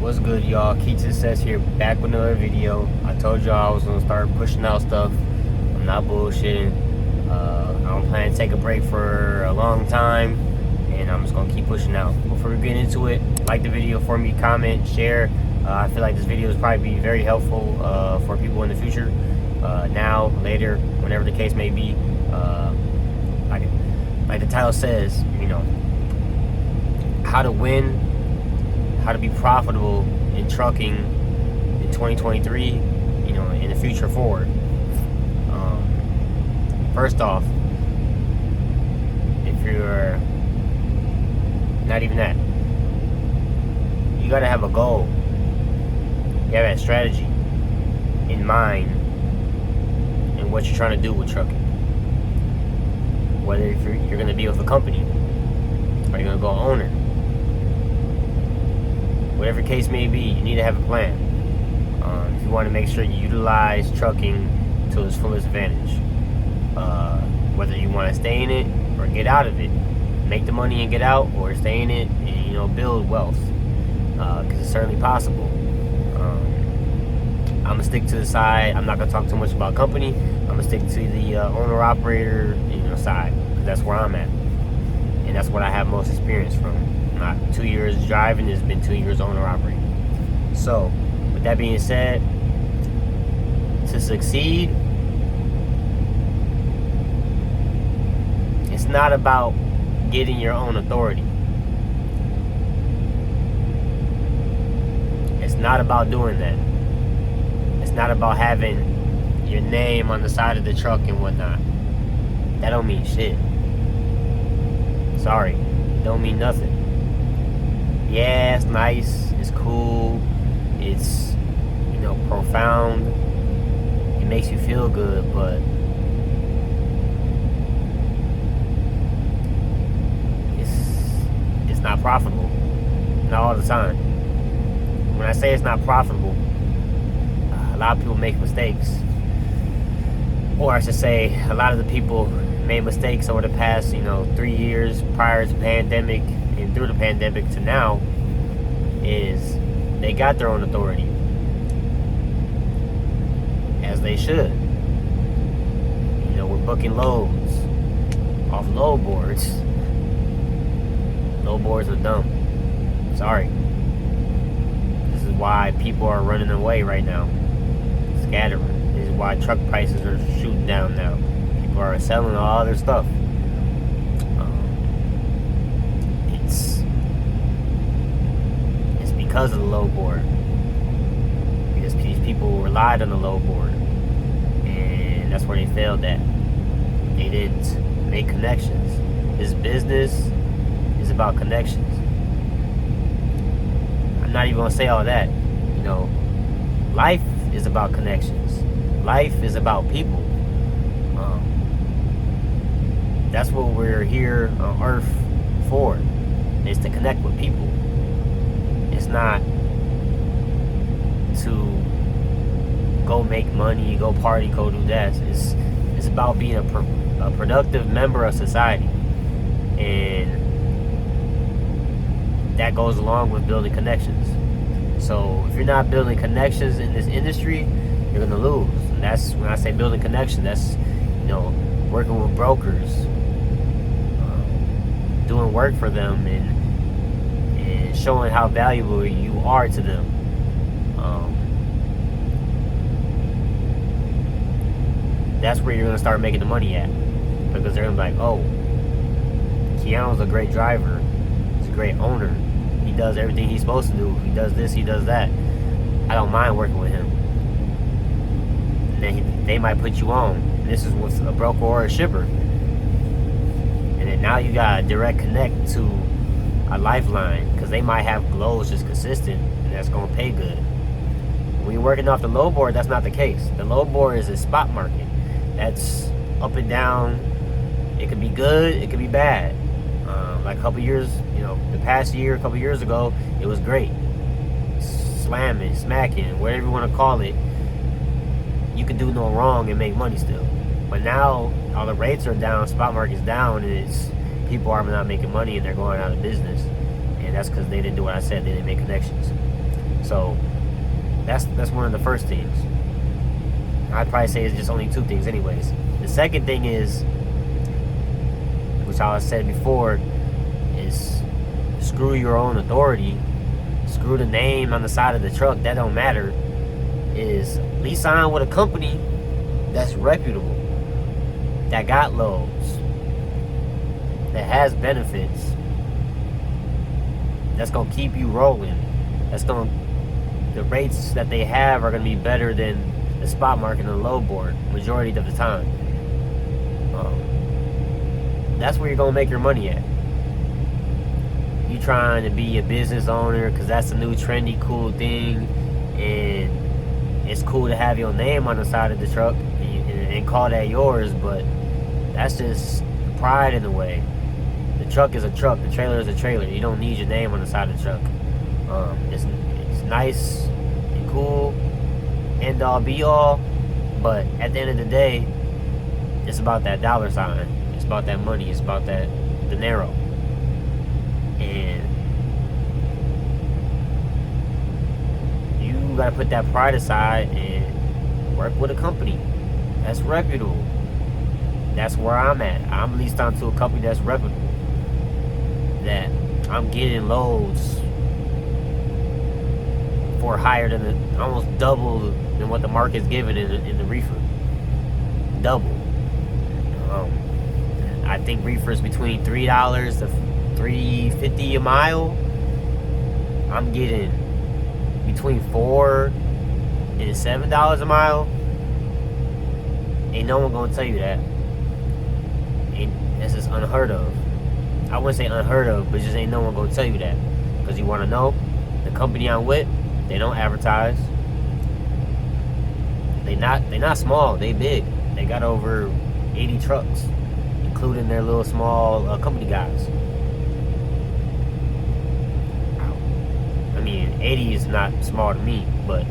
What's good, y'all? KeaToSuccess here, back with another video. I told y'all I was gonna start pushing out stuff. I'm not bullshitting. I don't plan to take a break for a long time, and I'm just gonna keep pushing out. Before we get into it, like the video for me, comment, share. I feel like this video is probably be very helpful for people in the future, now, later, whenever the case may be. Like the title says, how to win, how to be profitable in trucking in 2023, in the future forward. First off, if you're not even that, you gotta have a goal. You have that strategy in mind and what you're trying to do with trucking. Whether if you're gonna be with a company or you're gonna go owner. Whatever case may be, you need to have a plan. If you want to make sure you utilize trucking to its fullest advantage. Whether you want to stay in it or get out of it. Make the money and get out, or stay in it and, build wealth. Because it's certainly possible. I'm going to stick to the side. I'm not going to talk too much about company. I'm going to stick to the owner-operator side. Because that's where I'm at. And that's what I have most experience from. Not 2 years driving, it's been 2 years owner-operating. So, with that being said, to succeed, it's not about getting your own authority. It's not about doing that. It's not about having your name on the side of the truck and whatnot. That don't mean shit. Sorry, it don't mean nothing. Yeah, it's nice, it's cool, it's, profound, it makes you feel good, but it's not profitable, not all the time. When I say it's not profitable, a lot of people make mistakes, or I should say, a lot of the people made mistakes over the past, 3 years prior to the pandemic and through the pandemic to now, is they got their own authority, as they should. We're booking loads off load boards. Load boards are dumb. Sorry. This is why people are running away right now, scattering. This is why truck prices are shooting down now. People are selling all their stuff. It's because of the load board. Because these people relied on the load board, and that's where they failed at. They didn't make connections. This business is about connections. I'm not even gonna say all that. Life is about connections. Life is about people. That's what we're here on Earth for, is to connect with people. It's not to go make money, go party, go do that. It's about being a productive member of society, and that goes along with building connections. So if you're not building connections in this industry, you're gonna lose. And that's when I say building connections. That's working with brokers, doing work for them, and showing how valuable you are to them. That's where you're going to start making the money at. Because they're going to be like, oh, Keanu's a great driver. He's a great owner. He does everything he's supposed to do. He does this, he does that. I don't mind working with him. And then they might put you on. And this is with a broker or a shipper. And then now you got a direct connect to a lifeline. Because they might have loads just consistent, and that's going to pay good. When you're working off the low board, that's not the case. The low board is a spot market. That's up and down. It could be good, it could be bad. Like a couple years, the past year, a couple years ago, it was great. Slamming, smacking, whatever you want to call it. You can do no wrong and make money still. But now, all the rates are down, spot market's down, and people are not making money and they're going out of business. And that's because they didn't do what I said, they didn't make connections. So that's one of the first things. I'd probably say it's just only two things anyways. The second thing is, which I said before, is screw your own authority. Screw the name on the side of the truck. That don't matter. Is at least sign with a company that's reputable, that got loads, that has benefits, that's gonna keep you rolling. The rates that they have are gonna be better than the spot market and the low board majority of the time. That's where you're gonna make your money at. You trying to be a business owner because that's a new trendy cool thing, and it's cool to have your name on the side of the truck and call that yours, but that's just pride in a way. The truck is a truck, the trailer is a trailer. You don't need your name on the side of the truck. It's nice and cool, end all be all, but at the end of the day, it's about that dollar sign. It's about that money. It's about that dinero. And you gotta put that pride aside and work with a company that's reputable. That's where I'm at. I'm leased onto a company that's reputable, that I'm getting loads for higher than almost double than what the market's giving in the reefer. Double. I think reefers between $3 to $3.50 a mile. I'm getting between $4 and $7 a mile. Ain't no one gonna tell you that. This is unheard of. I wouldn't say unheard of, but just ain't no one gonna tell you that. Because you wanna know, the company I'm with, they don't advertise. They not small, they big. They got over 80 trucks, including their little small company guys. I mean, 80 is not small to me, but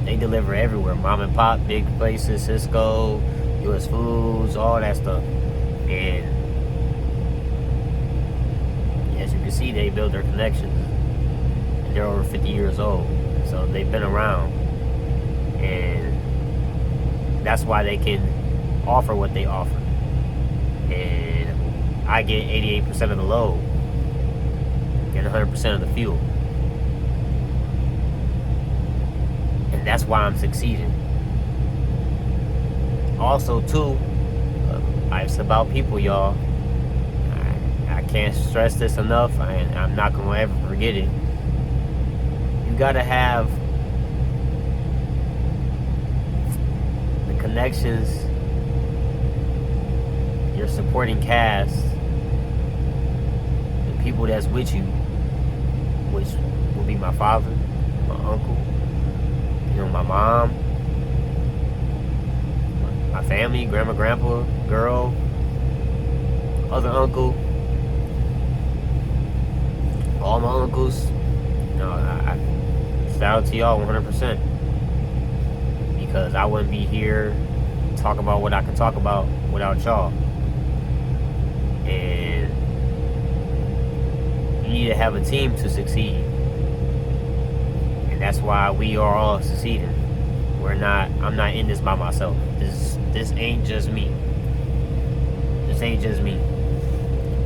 they deliver everywhere. Mom and pop, big places, Cisco, US Foods, all that stuff. And as you can see, they build their connections. And they're over 50 years old, so they've been around. And that's why they can offer what they offer. And I get 88% of the load and 100% of the fuel. And that's why I'm succeeding. Also, too, life's about people, y'all. I can't stress this enough. I'm not going to ever forget it. You got to have the connections, your supporting cast, the people that's with you, which will be my father, my uncle, my mom, my family, grandma, grandpa, girl, other uncle, all my uncles. I shout out to y'all 100%, because I wouldn't be here talking about what I can talk about without y'all. And you need to have a team to succeed, and that's why we are all succeeding. I'm not in this by myself. This ain't just me. This ain't just me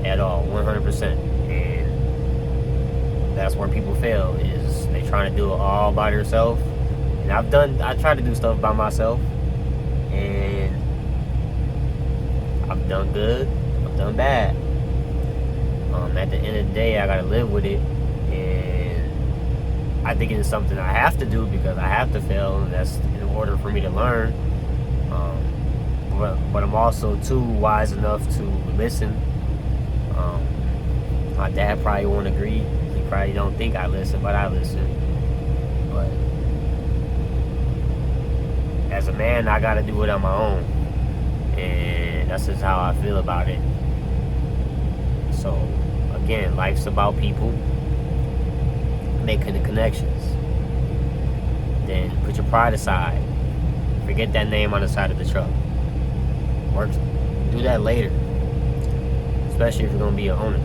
at all, 100%. And that's where people fail, is they trying to do it all by themselves. And I try to do stuff by myself, and I've done good, I've done bad. At the end of the day, I gotta live with it, and I think it's something I have to do because I have to fail. That's in order for me to learn. But I'm also too wise enough to listen. My dad probably won't agree. He probably don't think I listen, but I listen. But as a man, I gotta do it on my own, and that's just how I feel about it. So again, life's about people, making the connections. Then put your pride aside. Forget that name on the side of the truck. Do that later, especially if you're gonna be an owner.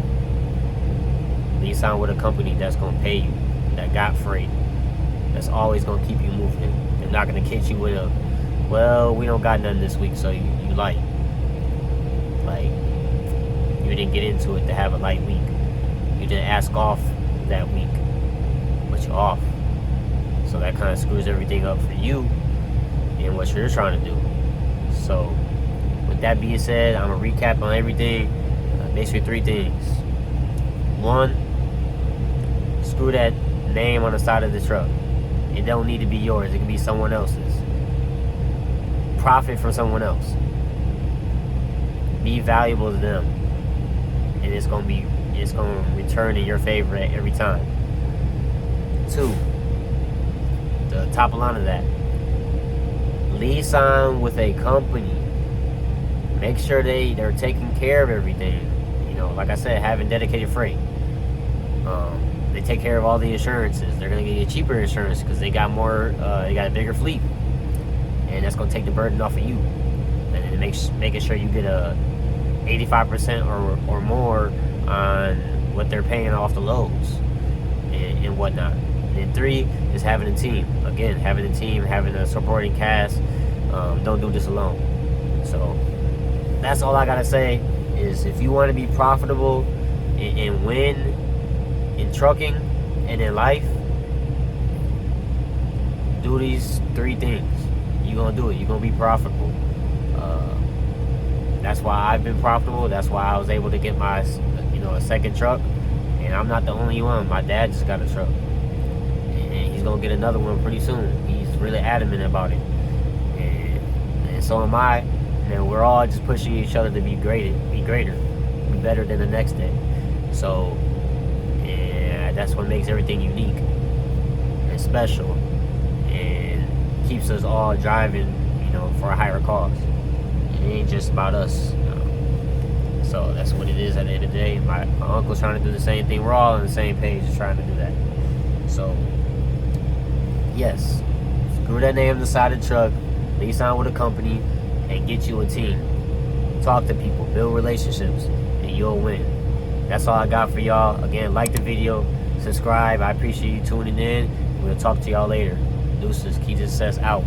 Lease on with a company that's gonna pay you, that got freight, that's always going to keep you moving. They're not going to catch you with a, well, we don't got nothing this week, so you light. Like, you didn't get into it to have a light week. You didn't ask off that week, but you're off. So that kind of screws everything up for you and what you're trying to do. So with that being said, I'm going to recap on everything. Basically 3 things. 1, screw that name on the side of the truck. It don't need to be yours. It can be someone else's. Profit from someone else. Be valuable to them, and it's gonna return in your favor every time. 2, the top line of that, liaison with a company. Make sure they're taking care of everything. You know, like I said, having dedicated freight. They take care of all the insurances. They're gonna get you cheaper insurance because they got more. They got a bigger fleet, and that's gonna take the burden off of you. And it making sure you get a 85% or more on what they're paying off the loads and whatnot. And then 3 is having a team. Again, having a team, having a supporting cast. Don't do this alone. So that's all I gotta say. Is if you want to be profitable and win in trucking and in life, do these 3 things. You're gonna do it. You're gonna be profitable. That's why I've been profitable. That's why I was able to get my, a second truck. And I'm not the only one. My dad just got a truck, and he's gonna get another one pretty soon. He's really adamant about it, and so am I. And we're all just pushing each other to be greater, be better than the next day. So, yeah, that's what makes everything unique and special, and keeps us all driving, for a higher cause. It ain't just about us. So that's what it is at the end of the day. My uncle's trying to do the same thing. We're all on the same page, just trying to do that. So, yes, screw that name on the side of the truck, liaison with a company, and get you a team. Talk to people, build relationships, and you'll win. That's all I got for y'all. Again, like the video, subscribe. I appreciate you tuning in. We'll talk to y'all later. Deuces, KeaToSuccess out.